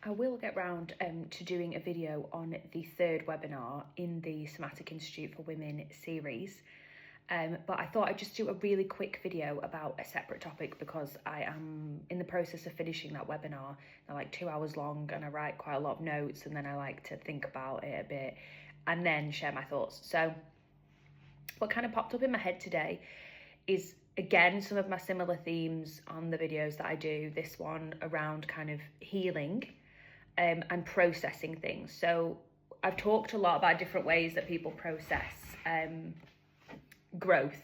I will get round to doing a video on the third webinar in the Somatic Institute for Women series. But I thought I'd just do a really quick video about a separate topic because I am in the process of finishing that webinar. They're like 2 hours long and I write quite a lot of notes, and then I like to think about it a bit and then share my thoughts. So what kind of popped up in my head today is, again, some of my similar themes on the videos that I do, this one around kind of healing and processing things. So I've talked a lot about different ways that people process growth.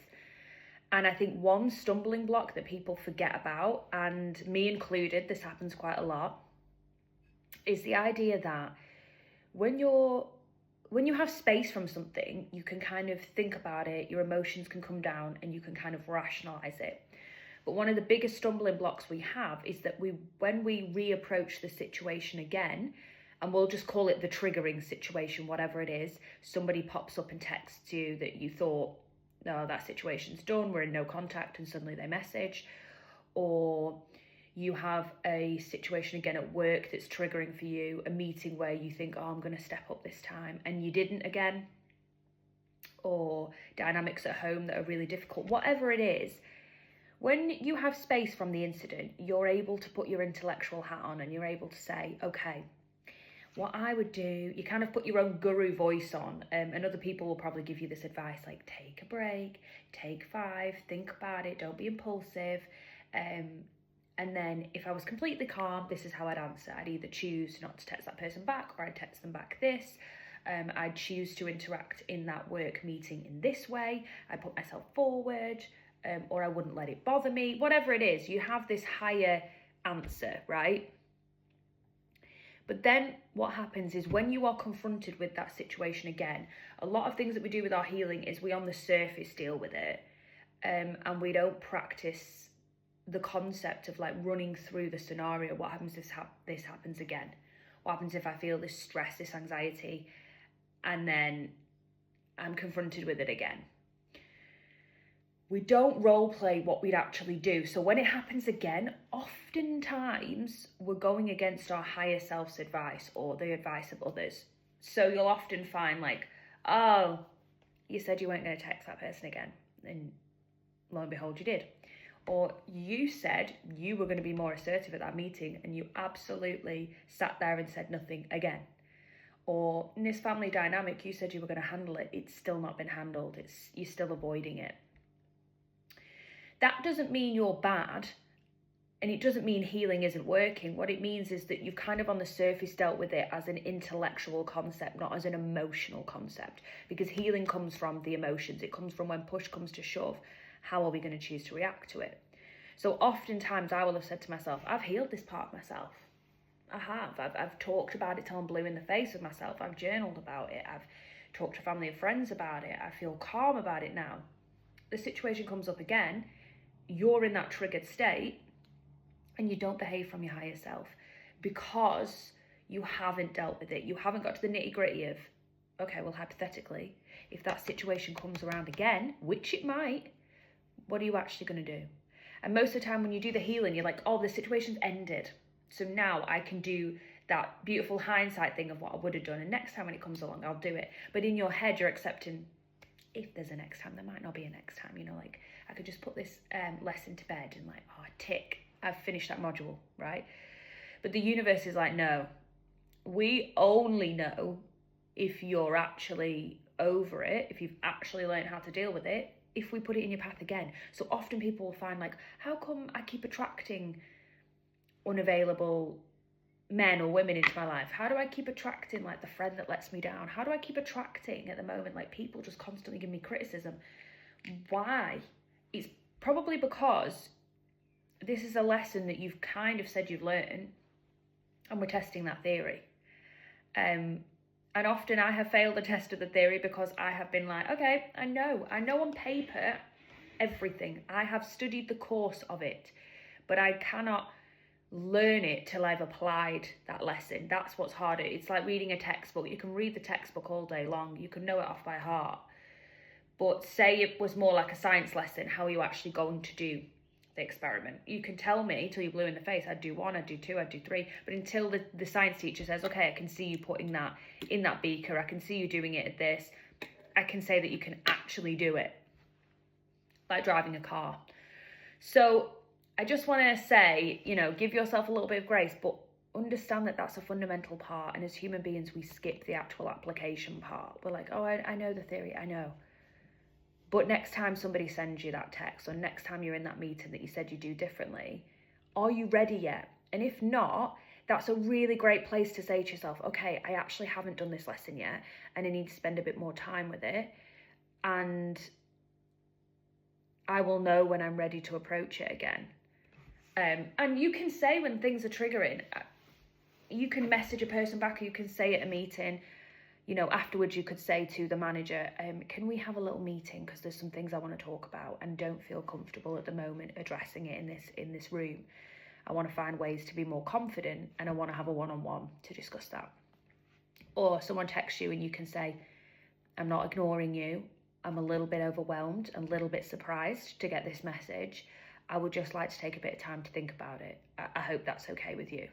And I think one stumbling block that people forget about, and me included, this happens quite a lot, is the idea that when you have space from something, you can kind of think about it, your emotions can come down and you can kind of rationalize it. But one of the biggest stumbling blocks we have is that when we reapproach the situation again, and we'll just call it the triggering situation, whatever it is, somebody pops up and texts you that you thought, no, that situation's done, we're in no contact, and suddenly they message. Or you have a situation again at work that's triggering for you, a meeting where you think, oh, I'm going to step up this time, and you didn't again. Or dynamics at home that are really difficult, whatever it is. When you have space from the incident, you're able to put your intellectual hat on and you're able to say, okay, what I would do, you kind of put your own guru voice on, and other people will probably give you this advice like, take a break, take 5, think about it, don't be impulsive. And then if I was completely calm, this is how I'd answer. I'd either choose not to text that person back, or I'd text them back this. I'd choose to interact in that work meeting in this way. I put myself forward. Or I wouldn't let it bother me, whatever it is, you have this higher answer, right? But then what happens is when you are confronted with that situation again, a lot of things that we do with our healing is we on the surface deal with it, and we don't practice the concept of like running through the scenario. What happens if this happens again? What happens if I feel this stress, this anxiety, and then I'm confronted with it again? We don't role play what we'd actually do. So when it happens again, oftentimes we're going against our higher self's advice or the advice of others. So you'll often find like, oh, you said you weren't going to text that person again. And lo and behold, you did. Or you said you were going to be more assertive at that meeting and you absolutely sat there and said nothing again. Or in this family dynamic, you said you were going to handle it. It's still not been handled. You're still avoiding it. That doesn't mean you're bad, and it doesn't mean healing isn't working. What it means is that you've kind of on the surface dealt with it as an intellectual concept, not as an emotional concept, because healing comes from the emotions. It comes from when push comes to shove, how are we going to choose to react to it? So oftentimes I will have said to myself, I've healed this part of myself. I have. I've talked about it till I'm blue in the face with myself. I've journaled about it. I've talked to family and friends about it. I feel calm about it now. The situation comes up again. You're in that triggered state and you don't behave from your higher self because you haven't dealt with it. You haven't got to the nitty gritty of, okay, well, hypothetically, if that situation comes around again, which it might, what are you actually going to do? And most of the time when you do the healing, you're like, oh, the situation's ended. So now I can do that beautiful hindsight thing of what I would have done. And next time when it comes along, I'll do it. But in your head, you're accepting, if there's a next time, there might not be a next time, you know, like I could just put this lesson to bed and like, oh, tick, I've finished that module, right? But the universe is like, no, we only know if you're actually over it, if you've actually learned how to deal with it, if we put it in your path again. So often people will find like, how come I keep attracting unavailable men or women into my life? How do I keep attracting like the friend that lets me down? How do I keep attracting at the moment like people just constantly give me criticism? Why? It's probably because this is a lesson that you've kind of said you've learned and we're testing that theory. And often I have failed the test of the theory because I have been like, okay, I know on paper everything. I have studied the course of it, but I cannot learn it till I've applied that lesson. That's what's harder. It's like reading a textbook. You can read the textbook all day long. You can know it off by heart. But say it was more like a science lesson, how are you actually going to do the experiment. You can tell me till you're blue in the face, I'd do 1, I'd do 2, I'd do 3, but until the science teacher says, okay, I can see you putting that in that beaker, I can see you doing it at this, I can say that you can actually do it, like driving a car. So I just want to say, you know, give yourself a little bit of grace, but understand that that's a fundamental part. And as human beings, we skip the actual application part. We're like, oh, I know the theory, I know. But next time somebody sends you that text, or next time you're in that meeting that you said you do differently, are you ready yet? And if not, that's a really great place to say to yourself, okay, I actually haven't done this lesson yet, and I need to spend a bit more time with it. And I will know when I'm ready to approach it again. And you can say when things are triggering, you can message a person back, or you can say at a meeting, you know, afterwards you could say to the manager, can we have a little meeting, because there's some things I want to talk about and don't feel comfortable at the moment addressing it in this room. I want to find ways to be more confident, and I want to have a one-on-one to discuss that. Or someone texts you and you can say, I'm not ignoring you, I'm a little bit overwhelmed and a little bit surprised to get this message. I would just like to take a bit of time to think about it. I hope that's okay with you.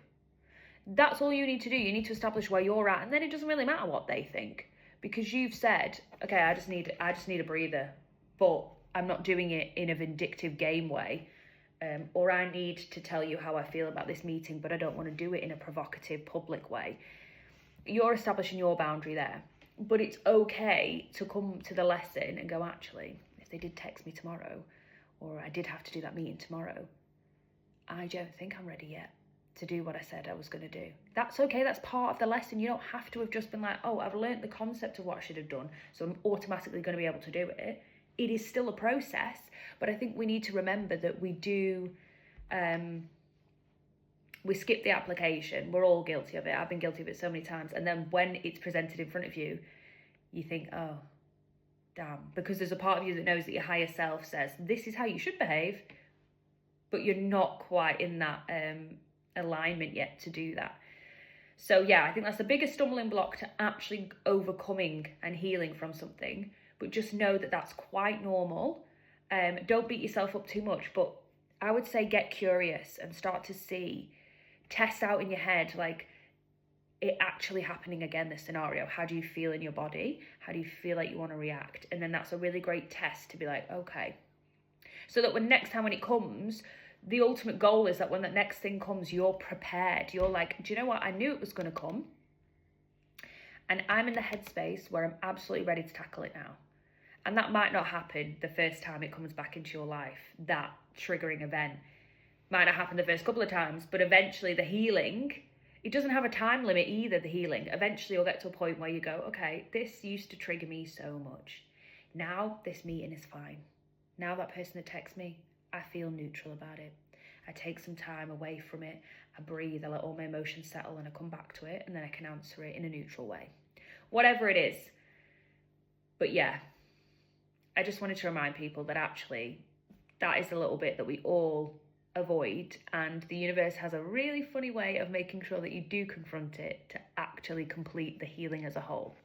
That's all you need to do. You need to establish where you're at, and then it doesn't really matter what they think, because you've said, okay, I just need a breather, but I'm not doing it in a vindictive game way, or I need to tell you how I feel about this meeting, but I don't want to do it in a provocative public way. You're establishing your boundary there, but it's okay to come to the lesson and go, actually, if they did text me tomorrow, or I did have to do that meeting tomorrow, I don't think I'm ready yet to do what I said I was going to do. That's okay. That's part of the lesson. You don't have to have just been like, oh, I've learned the concept of what I should have done, so I'm automatically going to be able to do it. It is still a process, but I think we need to remember that we do, we skip the application. We're all guilty of it. I've been guilty of it so many times. And then when it's presented in front of you, you think, oh, damn, because there's a part of you that knows that your higher self says, this is how you should behave, but you're not quite in that alignment yet to do that. So yeah, I think that's the biggest stumbling block to actually overcoming and healing from something. But just know that that's quite normal. Don't beat yourself up too much, but I would say get curious and start to see, test out in your head, like, it actually happening again, this scenario. How do you feel in your body? How do you feel like you want to react? And then that's a really great test to be like, okay. So that next time when it comes, the ultimate goal is that when that next thing comes, you're prepared. You're like, do you know what? I knew it was going to come. And I'm in the headspace where I'm absolutely ready to tackle it now. And that might not happen the first time it comes back into your life. That triggering event might not happen the first couple of times, but eventually the healing, it doesn't have a time limit either, the healing. Eventually you'll get to a point where you go, okay, this used to trigger me so much. Now this meeting is fine. Now that person that texts me, I feel neutral about it. I take some time away from it. I breathe, I let all my emotions settle, and I come back to it, and then I can answer it in a neutral way. Whatever it is. But yeah, I just wanted to remind people that actually that is a little bit that we all avoid, and the universe has a really funny way of making sure that you do confront it to actually complete the healing as a whole.